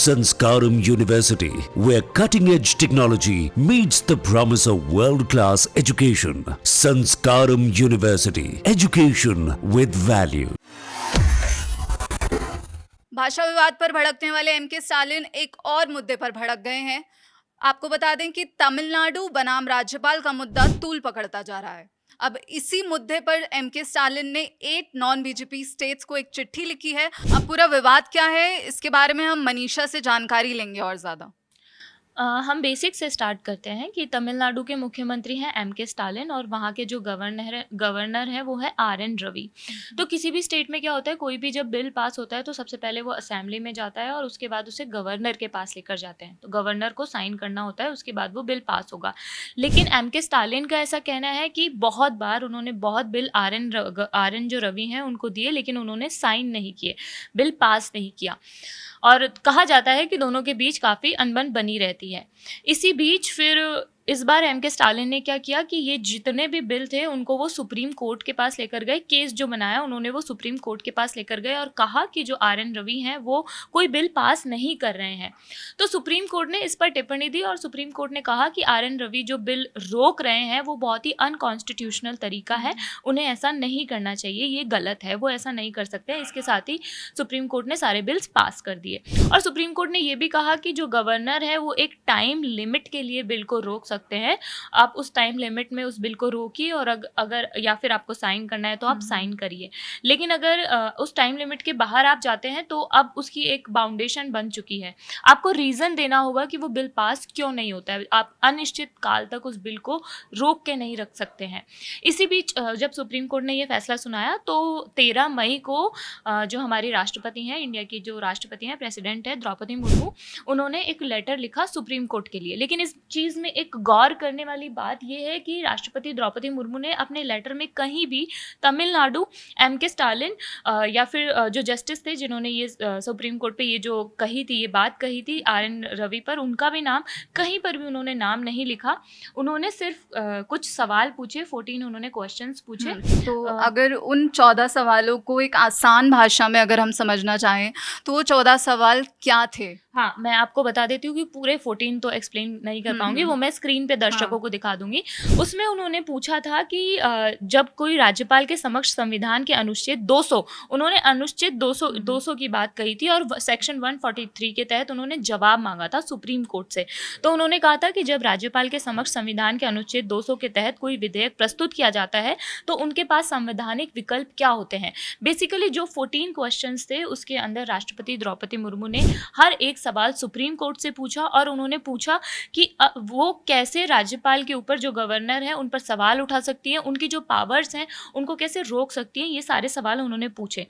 Sanskaram University, where cutting-edge technology meets the promise of world-class education. Sanskaram University, education with value. भाषा विवाद पर भड़कने वाले MK Stalin एक और मुद्दे पर भड़क गए हैं। आपको बता दें कि तमिलनाडु बनाम राज्यपाल का मुद्दा तूल पकड़ता जा रहा है। अब इसी मुद्दे पर एमके स्टालिन ने 8 नॉन बीजेपी स्टेट्स को एक चिट्ठी लिखी है। अब पूरा विवाद क्या है, इसके बारे में हम मनीषा से जानकारी लेंगे और ज़्यादा। हम बेसिक से स्टार्ट करते हैं कि तमिलनाडु के मुख्यमंत्री हैं एमके स्टालिन और वहाँ के जो गवर्नर है वो है आर.एन. रवि। तो किसी भी स्टेट में क्या होता है, कोई भी जब बिल पास होता है तो सबसे पहले वो असेंबली में जाता है और उसके बाद उसे गवर्नर के पास लेकर जाते हैं। तो गवर्नर को साइन करना होता है, उसके बाद वो बिल पास होगा। लेकिन एमके स्टालिन का ऐसा कहना है कि बहुत बार उन्होंने बहुत बिल आर.एन. जो रवि हैं उनको दिए, लेकिन उन्होंने साइन नहीं किए, बिल पास नहीं किया। और कहा जाता है कि दोनों के बीच काफ़ी अनबन बनी रहती है। इसी बीच फिर इस बार एमके स्टालिन ने क्या किया कि ये जितने भी बिल थे उनको वो सुप्रीम कोर्ट के पास लेकर गए। केस जो बनाया उन्होंने वो सुप्रीम कोर्ट के पास लेकर गए और कहा कि जो आर.एन. रवि हैं वो कोई बिल पास नहीं कर रहे हैं। तो सुप्रीम कोर्ट ने इस पर टिप्पणी दी और सुप्रीम कोर्ट ने कहा कि आर.एन. रवि जो बिल रोक रहे हैं वो बहुत ही अनकॉन्स्टिट्यूशनल तरीका है, उन्हें ऐसा नहीं करना चाहिए, ये गलत है, वो ऐसा नहीं कर सकते। इसके साथ ही सुप्रीम कोर्ट ने सारे बिल्स पास कर दिए और सुप्रीम कोर्ट ने ये भी कहा कि जो गवर्नर है वो एक टाइम लिमिट के लिए बिल को रोक सकते हैं। आप उस टाइम लिमिट में उस बिल को रोकिए और अगर या फिर आपको साइन करना है तो आप साइन करिए। लेकिन अगर उस टाइम लिमिट के बाहर आप जाते हैं तो अब उसकी एक बाउंडेशन बन चुकी है। आपको रीज़न देना होगा कि वो बिल पास क्यों नहीं होता है। आप अनिश्चित काल तक उस बिल को रोक के नहीं रख सकते हैं। इसी बीच जब सुप्रीम कोर्ट ने ये फैसला सुनाया तो 13 मई को जो हमारी राष्ट्रपति हैं, इंडिया की जो राष्ट्रपति हैं, प्रेसिडेंट है द्रौपदी मुर्मू, उन्होंने एक लेटर लिखा सुप्रीम कोर्ट के लिए। लेकिन इस चीज़ में एक गौर करने वाली बात यह है कि राष्ट्रपति द्रौपदी मुर्मू ने अपने लेटर में कहीं भी तमिलनाडु, एमके स्टालिन या फिर जो जस्टिस थे जिन्होंने ये सुप्रीम कोर्ट पे ये जो कही थी, ये बात कही थी आर.एन. रवि पर, उनका भी नाम कहीं पर भी उन्होंने नाम नहीं लिखा। उन्होंने सिर्फ कुछ सवाल पूछे, 14 उन्होंने क्वेश्चंस पूछे। तो अगर उन 14 सवालों को एक आसान भाषा में अगर हम समझना चाहें तो वो 14 सवाल क्या थे? हाँ, मैं आपको बता देती हूँ कि पूरे 14 तो एक्सप्लेन नहीं कर पाऊंगी, वो मैं स्क्रीन पे दर्शकों को दिखा दूंगी। उसमें उन्होंने पूछा था कि जब कोई राज्यपाल के समक्ष संविधान के अनुच्छेद 200, उन्होंने अनुच्छेद 200 की बात कही थी और सेक्शन 143 के तहत उन्होंने जवाब मांगा था सुप्रीम कोर्ट से। तो उन्होंने कहा था कि जब राज्यपाल के समक्ष संविधान के अनुच्छेद 200 के तहत कोई विधेयक प्रस्तुत किया जाता है तो उनके पास संवैधानिक विकल्प क्या होते हैं। बेसिकली जो 14 क्वेश्चन थे उसके अंदर राष्ट्रपति द्रौपदी मुर्मू ने हर एक सवाल सुप्रीम कोर्ट से पूछा और उन्होंने पूछा कि वो कैसे राज्यपाल के ऊपर जो गवर्नर है उन पर सवाल उठा सकती हैं, उनकी जो पावर्स हैं उनको कैसे रोक सकती हैं। ये सारे सवाल उन्होंने पूछे।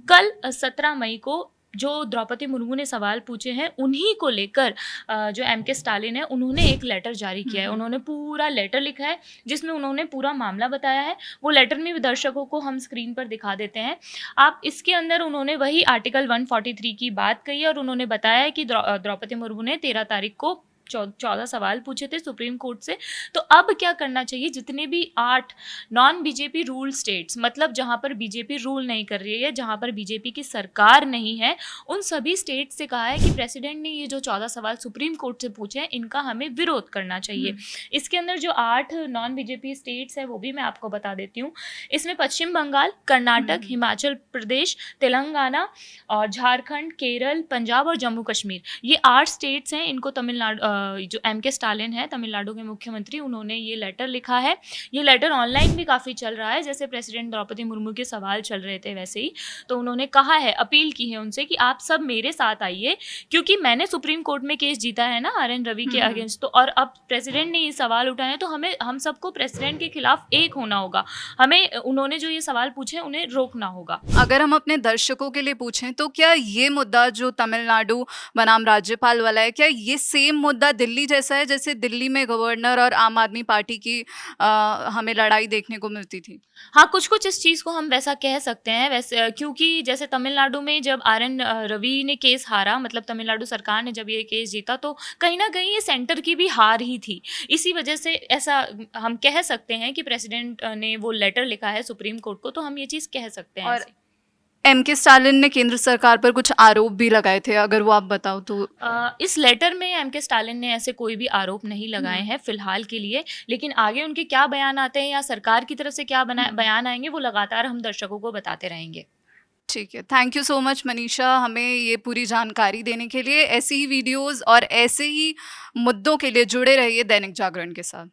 कल 17 मई को जो द्रौपदी मुर्मू ने सवाल पूछे हैं उन्हीं को लेकर जो एमके स्टालिन है उन्होंने एक लेटर जारी किया है। उन्होंने पूरा लेटर लिखा है जिसमें उन्होंने पूरा मामला बताया है। वो लेटर में भी दर्शकों को हम स्क्रीन पर दिखा देते हैं। आप इसके अंदर उन्होंने वही आर्टिकल 143 की बात कही और उन्होंने बताया है कि द्रौपदी मुर्मू ने 13 तारीख को 14 सवाल पूछे थे सुप्रीम कोर्ट से। तो अब क्या करना चाहिए, जितने भी 8 नॉन बीजेपी रूल स्टेट्स, मतलब जहां पर बीजेपी रूल नहीं कर रही है, जहां पर बीजेपी की सरकार नहीं है, उन सभी स्टेट से कहा है कि प्रेसिडेंट ने ये जो 14 सवाल सुप्रीम कोर्ट से पूछे हैं इनका हमें विरोध करना चाहिए। इसके अंदर जो 8 नॉन बीजेपी स्टेट्स है वो भी मैं आपको बता देती हूँ। इसमें पश्चिम बंगाल, कर्नाटक, हिमाचल प्रदेश, तेलंगाना और झारखंड, केरल, पंजाब और जम्मू कश्मीर, ये 8 स्टेट्स हैं। इनको तमिलनाडु जो एमके स्टालिन है तमिलनाडु के मुख्यमंत्री, उन्होंने ये लेटर लिखा है। ये लेटर ऑनलाइन भी काफ़ी चल रहा है, जैसे प्रेसिडेंट द्रौपदी मुर्मू के सवाल चल रहे थे वैसे ही। तो उन्होंने कहा है, अपील की है उनसे कि आप सब मेरे साथ आइए, क्योंकि मैंने सुप्रीम कोर्ट में केस जीता है ना आर.एन. रवि के अगेंस्ट। तो और अब प्रेसिडेंट ने ये सवाल उठाए हैं तो हम सबको प्रेसिडेंट के खिलाफ एक होना होगा। हमें उन्होंने जो ये सवाल पूछे उन्हें रोकना होगा। अगर हम अपने दर्शकों के लिए पूछें तो क्या ये मुद्दा जो तमिलनाडु बनाम राज्यपाल वाला है, क्या ये सेम मुद्दा दिल्ली जैसा है जैसे दिल्ली में गवर्नर और आम आदमी पार्टी की हमें लड़ाई देखने को मिलती थी? हाँ, कुछ इस चीज़ को हम वैसा कह सकते हैं वैसे, क्योंकि जैसे तमिलनाडु में जब आर.एन. रवि ने केस हारा, मतलब तमिलनाडु सरकार ने जब ये केस जीता तो कहीं ना कहीं ये सेंटर की भी हार ही थी। इसी वजह से ऐसा हम कह सकते हैं कि प्रेसिडेंट ने वो लेटर लिखा है सुप्रीम कोर्ट को, तो हम ये चीज़ कह सकते हैं और ऐसे। एमके स्टालिन ने केंद्र सरकार पर कुछ आरोप भी लगाए थे, अगर वो आप बताओ तो। इस लेटर में एमके स्टालिन ने ऐसे कोई भी आरोप नहीं लगाए हैं फिलहाल के लिए, लेकिन आगे उनके क्या बयान आते हैं या सरकार की तरफ से क्या बयान आएंगे वो लगातार हम दर्शकों को बताते रहेंगे। ठीक है, thank you so much Manisha, हमें ये पूरी जानकारी देने के लिए। ऐसी ही वीडियोस और ऐसे ही मुद्दों के लिए जुड़े रहिए दैनिक जागरण के साथ।